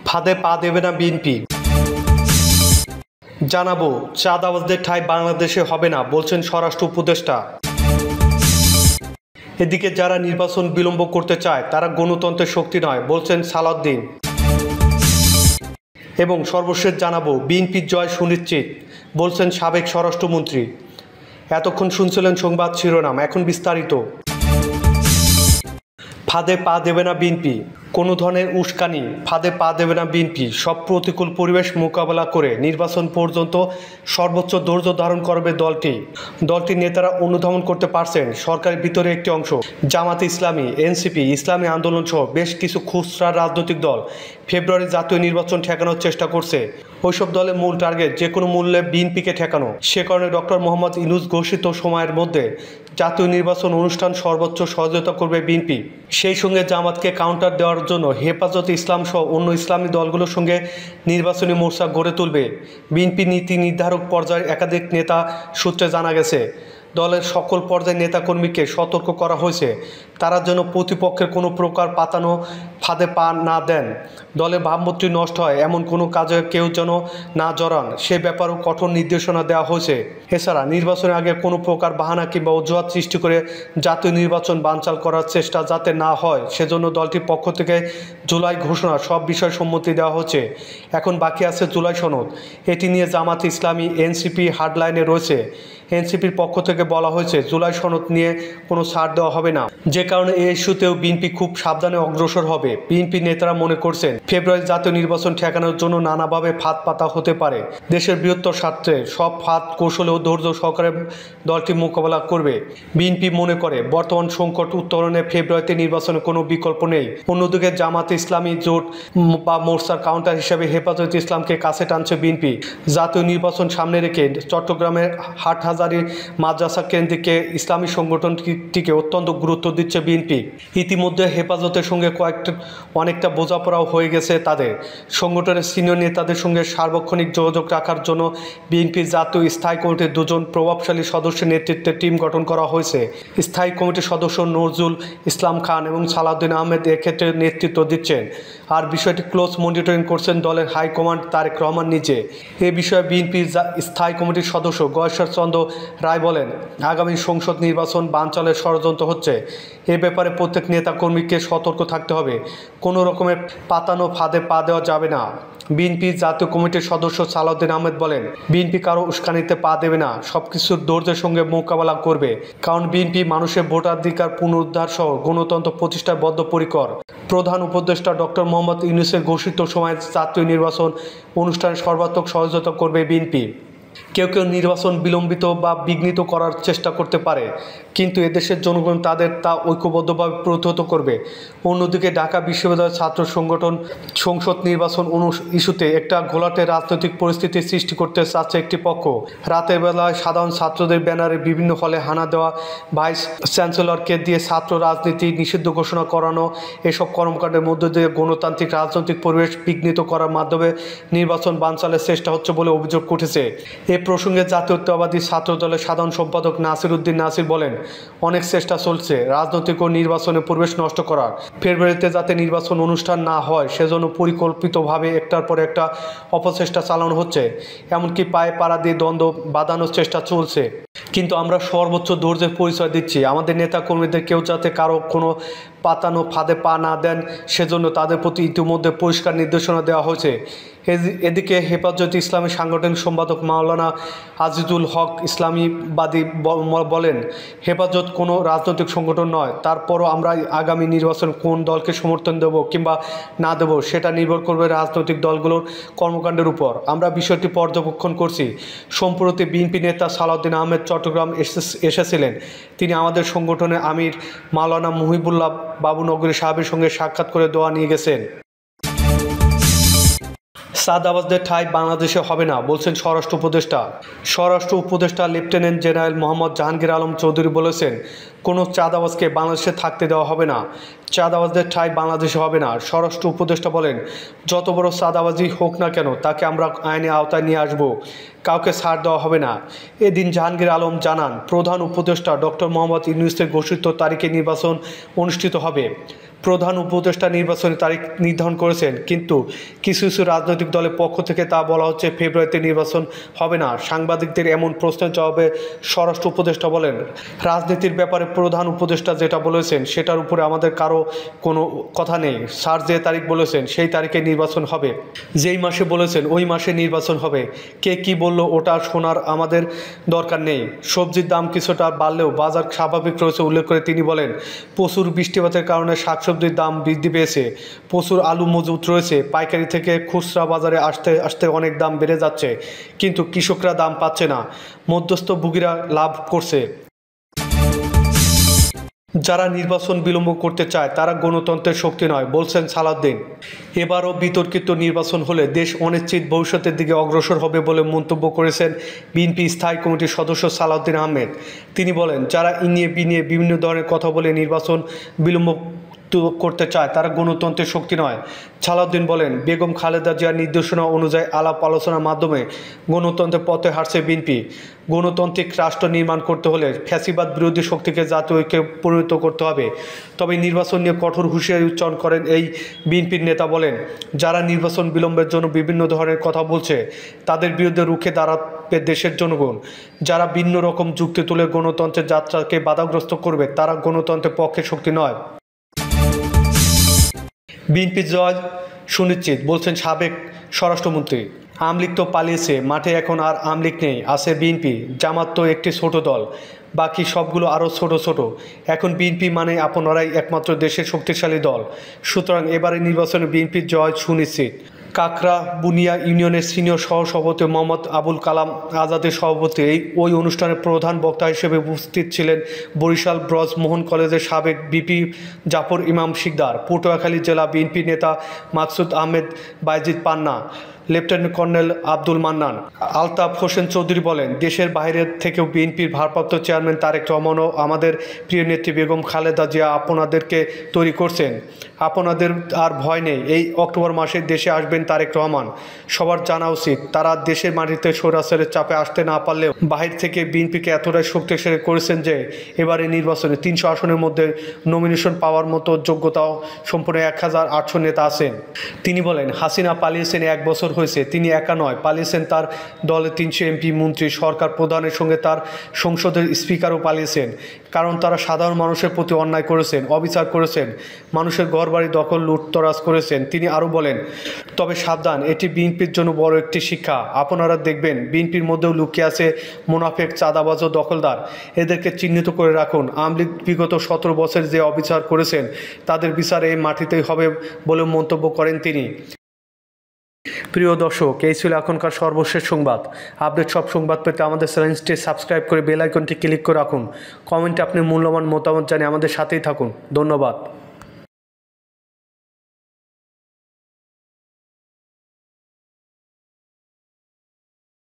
ফাঁদে পা দেবে না বিএনপি। জানাবো, চাঁদাবাজদের ঠাঁই বাংলাদেশে হবে না বলছেন স্বরাষ্ট্র উপদেষ্টা। এদিকে যারা নির্বাচন বিলম্ব করতে চায় তারা গণতন্ত্রের শক্তি নয় বলছেন সালাউদ্দিন। এবং সর্বশেষ জানাবো, বিএনপির জয় সুনিশ্চিত বলছেন সাবেক স্বরাষ্ট্রমন্ত্রী। এতক্ষণ শুনছিলেন সংবাদ শিরোনাম, এখন বিস্তারিত। ফাঁদে পা দেবে না বিএনপি, কোনো ধরনের উস্কানি ফাঁদে পা দেবে না বিএনপি। সব প্রতিকূল পরিবেশ মোকাবেলা করে নির্বাচন পর্যন্ত সর্বোচ্চ ধৈর্য ধারণ করবে দলটির নেতারা অনুধাবন করতে পারছেন সরকারের ভিতরে একটি অংশ জামাতে ইসলামী, এনসিপি, ইসলামী আন্দোলন সহ বেশ কিছু খুচরা রাজনৈতিক দল ফেব্রুয়ারি জাতীয় নির্বাচন ঠেকানোর চেষ্টা করছে। ওইসব দলের মূল টার্গেট যে কোনো মূল্যে বিএনপিকে ঠেকানো। সে কারণে ডক্টর মোহাম্মদ ইউনূস ঘোষিত সময়ের মধ্যে জাতীয় নির্বাচন অনুষ্ঠান সর্বোচ্চ সহযোগিতা করবে বিএনপি। সেই সঙ্গে জামাতকে কাউন্টার দেওয়ার জন্য হেফাজতে ইসলাম সহ অন্য ইসলামী দলগুলোর সঙ্গে নির্বাচনী মোর্চা গড়ে তুলবে বিএনপি। নীতি নির্ধারক পর্যায়ের একাধিক নেতা সূত্রে জানা গেছে, দলের সকল পর্যায়ের নেতাকর্মীকে সতর্ক করা হয়েছে তারা যেন প্রতিপক্ষের কোনো প্রকার পাতানো ফাঁদে পা না দেন। দলের ভাবমূর্তি নষ্ট হয় এমন কোনো কাজে কেউ যেন না জড়ান, সে ব্যাপারেও কঠোর নির্দেশনা দেওয়া হয়েছে। এছাড়া নির্বাচনের আগে কোনো প্রকার বাহানা কিংবা অজুহাত সৃষ্টি করে জাতীয় নির্বাচন বানচাল করার চেষ্টা যাতে না হয় সেজন্য দলটির পক্ষ থেকে জুলাই ঘোষণা সব বিষয়ে সম্মতি দেওয়া হচ্ছে। এখন বাকি আছে জুলাই সনদ। এটি নিয়ে জামাত ইসলামী, এনসিপি হার্ডলাইনে রয়েছে। এনসিপির পক্ষ থেকে বলা হয়েছে জুলাই সনদ নিয়ে কোনো ছাড় দেওয়া হবে না, যে কারণে এই ইস্যুতেও বিএনপি খুব সাবধানে অগ্রসর হবে। বিএনপি নেতারা মনে করছেন ফেব্রুয়ারি জাতীয় নির্বাচন ঠেকানোর জন্য নানাভাবে ফাঁদ পাতা হতে পারে। দেশের বৃহত্তর স্বার্থে সব ফাঁদ কৌশলে ও ধৈর্য সহকারে দলটি মোকাবেলা করবে। বিএনপি মনে করে বর্তমান সংকট উত্তরণে ফেব্রুয়ারিতে নির্বাচনের কোনো বিকল্প নেই। অন্যদিকে জামাতে ইসলামী জোট বা মোর্চার কাউন্টার হিসেবে হেফাজতে ইসলামকে কাছে টানছে বিএনপি। জাতীয় নির্বাচন সামনে রেখে চট্টগ্রামের হাটহাজারী মাদ্রাসা কেন্দ্রিক ইসলামী সংগঠনটিকে অত্যন্ত গুরুত্ব দিচ্ছে বিএনপি। ইতিমধ্যে হেফাজতের সঙ্গে অনেকটা বোঝাপড়াও হয়ে গেছে তাদের। সংগঠনের সিনিয়র নেতাদের সঙ্গে সার্বক্ষণিক যোগাযোগ রাখার জন্য বিএনপির জাতীয় স্থায়ী কমিটির দুজন প্রভাবশালী সদস্যের নেতৃত্বে টিম গঠন করা হয়েছে। স্থায়ী কমিটির সদস্য নজরুল ইসলাম খান এবং সালাউদ্দিন আহমেদ এক্ষেত্রে নেতৃত্ব দিচ্ছেন, আর বিষয়টি ক্লোজ মনিটরিং করছেন দলের হাইকমান্ড তারেক রহমান নিজে। এ বিষয়ে বিএনপির স্থায়ী কমিটির সদস্য গয়েশ্বর চন্দ্র রায় বলেন, আগামী সংসদ নির্বাচন বানচালের ষড়যন্ত্র হচ্ছে। এ ব্যাপারে প্রত্যেক নেতাকর্মীকে সতর্ক থাকতে হবে, কোনো রকমের পাতানো ফাঁদে পা দেওয়া যাবে না। বিএনপির জাতীয় কমিটির সদস্য সালাউদ্দিন আহমেদ বলেন, বিএনপি কারো উস্কানিতে পা দেবে না, সবকিছুর ধৈর্যের সঙ্গে মোকাবেলা করবে, কারণ বিএনপি মানুষের ভোটাধিকার পুনরুদ্ধার সহ গণতন্ত্র প্রতিষ্ঠায় বদ্ধপরিকর। প্রধান উপদেষ্টা ডক্টর মোহাম্মদ ইউনূসের ঘোষিত সময়ে জাতীয় নির্বাচন অনুষ্ঠানে সর্বাত্মক সহযোগিতা করবে বিএনপি। কেউ কেউ নির্বাচন বিলম্বিত বা বিঘ্নিত করার চেষ্টা করতে পারে, কিন্তু এদেশের জনগণ তাদের তা ঐক্যবদ্ধভাবে প্রতিহত করবে। অন্যদিকে ঢাকা বিশ্ববিদ্যালয়ের ছাত্র সংগঠন সংসদ নির্বাচন ইস্যুতে একটা ঘোলাটে রাজনৈতিক পরিস্থিতি সৃষ্টি করতে চাচ্ছে একটি পক্ষ। রাতের বেলায় সাধারণ ছাত্রদের ব্যানারে বিভিন্ন হলে হানা দেওয়া, ভাইস চ্যান্সেলরকে দিয়ে ছাত্র রাজনীতি নিষিদ্ধ ঘোষণা করানো, এসব কর্মকাণ্ডের মধ্য দিয়ে গণতান্ত্রিক রাজনৈতিক পরিবেশ বিঘ্নিত করার মাধ্যমে নির্বাচন বানচালের চেষ্টা হচ্ছে বলে অভিযোগ উঠেছে। এ প্রসঙ্গে জাতীয়তাবাদী ছাত্র দলের সাধারণ সম্পাদক নাসির উদ্দিন নাসির বলেন, অনেক চেষ্টা চলছে রাজনৈতিক ও নির্বাচনের পরিবেশ নষ্ট করার। ফেব্রুয়ারিতে যাতে নির্বাচন অনুষ্ঠান না হয় সেজন্য পরিকল্পিতভাবে একটার পর একটা অপচেষ্টা চালানো হচ্ছে, এমনকি পায়ে পাড়া দিয়ে দ্বন্দ্ব বাঁধানোর চেষ্টা চলছে। কিন্তু আমরা সর্বোচ্চ ধৈর্যের পরিচয় দিচ্ছি। আমাদের নেতা কর্মীদের কেউ যাতে কারো কোনো পাতানো ফাঁদে পা না দেন সেজন্য তাদের প্রতি ইতিমধ্যে পরিষ্কার নির্দেশনা দেওয়া হয়েছে। এদিকে হেফাজতে ইসলামী সাংগঠনিক সম্পাদক মাওলানা আজিজুল হক ইসলামীবাদী বলেন, হেফাজত কোনো রাজনৈতিক সংগঠন নয়, তারপরও আমরা আগামী নির্বাচন কোন দলকে সমর্থন দেব কিংবা না দেব সেটা নির্ভর করবে রাজনৈতিক দলগুলোর কর্মকাণ্ডের উপর। আমরা বিষয়টি পর্যবেক্ষণ করছি। সম্প্রতি বিএনপি নেতা সালাউদ্দিন আহমেদ চট্টগ্রাম এসেছিলেন। তিনি আমাদের সংগঠনের আমির মাওলানা মুহিবুল্লাহ বাবুনগরী সাহেবের সঙ্গে সাক্ষাৎ করে দোয়া নিয়ে গেছেন। চাঁদাবাজদের ঠাঁই বাংলাদেশে হবে না বলছেন স্বরাষ্ট্র উপদেষ্টা। স্বরাষ্ট্র উপদেষ্টা লেফটেন্যান্ট জেনারেল মোহাম্মদ জাহাঙ্গীর আলম চৌধুরী বলেছেন, কোনো চাঁদাবাজকে বাংলাদেশে থাকতে দেওয়া হবে না, চাঁদাবাজদের ঠাঁই বাংলাদেশে হবে না। স্বরাষ্ট্র উপদেষ্টা বলেন, যত বড় চাঁদাবাজি হোক না কেন তাকে আমরা আইনের আওতায় নিয়ে আসব, কাউকে ছাড় দেওয়া হবে না। এদিন জাহাঙ্গীর আলম জানান, প্রধান উপদেষ্টা ডক্টর মোহাম্মদ ইউনূসের ঘোষিত তারিখে নির্বাচন অনুষ্ঠিত হবে। প্রধান উপদেষ্টা নির্বাচনের তারিখ নির্ধারণ করেছেন, কিন্তু কিছু কিছু রাজনৈতিক দলের পক্ষ থেকে তা বলা হচ্ছে ফেব্রুয়ারিতে নির্বাচন হবে না। সাংবাদিকদের এমন প্রশ্নের জবাবে স্বরাষ্ট্র উপদেষ্টা বলেন, রাজনীতির ব্যাপারে প্রধান উপদেষ্টা যেটা বলেছেন সেটার উপরে আমাদের কারো কোনো কথা নেই। স্যার যে তারিখ বলেছেন সেই তারিখে নির্বাচন হবে, যেই মাসে বলেছেন ওই মাসে নির্বাচন হবে। কে কি বলল ওটা শোনার আমাদের দরকার নেই। সবজির দাম কিছুটা বাড়লেও বাজার স্বাভাবিক রয়েছে উল্লেখ করে তিনি বলেন, প্রচুর বৃষ্টিপাতের কারণে শাকসবজির দাম বৃদ্ধি পেয়েছে, প্রচুর আলু মজুত রয়েছে, পাইকারি থেকে খুচরা বাজারে আসতে আসতে অনেক দাম বেড়ে যাচ্ছে, কিন্তু কৃষকরা দাম পাচ্ছে না, মধ্যস্থভোগীরা লাভ করছে। যারা নির্বাচন বিলম্ব করতে চায় তারা গণতন্ত্রের শক্তি নয়, বলছেন সালাউদ্দিন। এবারও বিতর্কিত নির্বাচন হলে দেশ অনিশ্চিত ভবিষ্যতের দিকে অগ্রসর হবে বলে মন্তব্য করেছেন বিএনপি স্থায়ী কমিটির সদস্য সালাউদ্দিন আহমেদ। তিনি বলেন, যারা ইনিয়ে বিনিয়ে বিভিন্ন ধরনের কথা বলে নির্বাচন বিলম্ব করতে চায় তারা গণতন্ত্রের শক্তি নয়। সালাউদ্দিন বলেন, বেগম খালেদা জিয়ার নির্দেশনা অনুযায়ী আলাপ আলোচনার মাধ্যমে গণতন্ত্রের পথে হাঁটছে বিএনপি। গণতান্ত্রিক রাষ্ট্র নির্মাণ করতে হলে ফ্যাসিবাদ বিরোধী শক্তিকে জাতীয় ঐক্যে পরিণত করতে হবে। তবে নির্বাচন নিয়ে কঠোর হুঁশিয়ারি উচ্চারণ করেন এই বিএনপির নেতা। বলেন, যারা নির্বাচন বিলম্বের জন্য বিভিন্ন ধরনের কথা বলছে তাদের বিরুদ্ধে রুখে দাঁড়াবে দেশের জনগণ। যারা ভিন্ন রকম যুক্তি তুলে গণতন্ত্রের যাত্রাকে বাধাগ্রস্ত করবে তারা গণতন্ত্রের পক্ষে শক্তি নয়। বিএনপির জয় সুনিশ্চিত, বলছেন সাবেক স্বরাষ্ট্রমন্ত্রী। আমলিগ তো পালিয়েছে, মাঠে এখন আর আমলিগ নেই, আছে বিএনপি। জামাত তো একটি ছোট দল, বাকি সবগুলো আরও ছোট ছোট। এখন বিএনপি মানে আপনারাই একমাত্র দেশের শক্তিশালী দল। সুতরাং এবারে নির্বাচনে বিএনপির জয় সুনিশ্চিত। কাকরা বুনিয়া ইউনিয়নের সিনিয়র সহসভাপতি মোহাম্মদ আবুল কালাম আজাদের সভাপতি ওই অনুষ্ঠানের প্রধান বক্তা হিসেবে উপস্থিত ছিলেন বরিশাল ব্রজ মোহন কলেজের সাবেক বিপি জাফর ইমাম শিকদার, পটুয়াখালী জেলা বিএনপি নেতা মাকসুদ আহমেদ বাইজিদ পান্না, লেফটেন্যান্ট কর্নেল আব্দুল মান্নান। আলতাফ হোসেন চৌধুরী বলেন, দেশের বাইরের থেকেও বিএনপির ভারপ্রাপ্ত চেয়ারম্যান তারেক রহমানও আমাদের প্রিয় নেত্রী বেগম খালেদা জিয়া আপনাদেরকে তৈরি করছেন। আপনাদের আর ভয় নেই। এই অক্টোবর মাসে দেশে আসবেন তারেক রহমান। সবার জানা উচিত, তারা দেশের মাটিতে স্বৈরাচারের চাপে আসতে না পারলেও বাহির থেকে বিএনপিকে এতটাই শক্তিশালী করেছেন যে এবারে নির্বাচনে 300 আসনের মধ্যে নমিনেশন পাওয়ার মতো যোগ্যতা সম্পূর্ণ 1800 নেতা আছেন। তিনি বলেন, হাসিনা পালিয়েছেন 1 বছর হয়েছে, তিনি একা নয়, পালিয়েছেন তার দলের 300 এমপি, মন্ত্রী, সরকার প্রধানের সঙ্গে তার সংসদের স্পিকারও পালিয়েছেন। কারণ তারা সাধারণ মানুষের প্রতি অন্যায় করেছেন, অবিচার করেছেন, মানুষের ঘরবাড়ি দখল লুটতরাজ করেছেন। তিনি আরও বলেন, তবে সাবধান, এটি বিএনপির জন্য বড় একটি শিক্ষা। আপনারা দেখবেন বিএনপির মধ্যেও লুকিয়ে আছে মুনাফেক, চাঁদাবাজ ও দখলদার। এদেরকে চিহ্নিত করে রাখুন। আওয়ামী লীগ বিগত 17 বছর যে অবিচার করেছেন তাদের বিচার এই মাটিতেই হবে বলে মন্তব্য করেন তিনি। প্রিয় দর্শক, এই ছিল এখনকার সর্বশেষ সংবাদ। আপডেট সব সংবাদ পেতে আমাদের চ্যানেলটি সাবস্ক্রাইব করে বেল আইকনটি ক্লিক করে রাখুন। কমেন্টে আপনি মূল্যবান মতামত জানিয়ে আমাদের সাথেই থাকুন। ধন্যবাদ।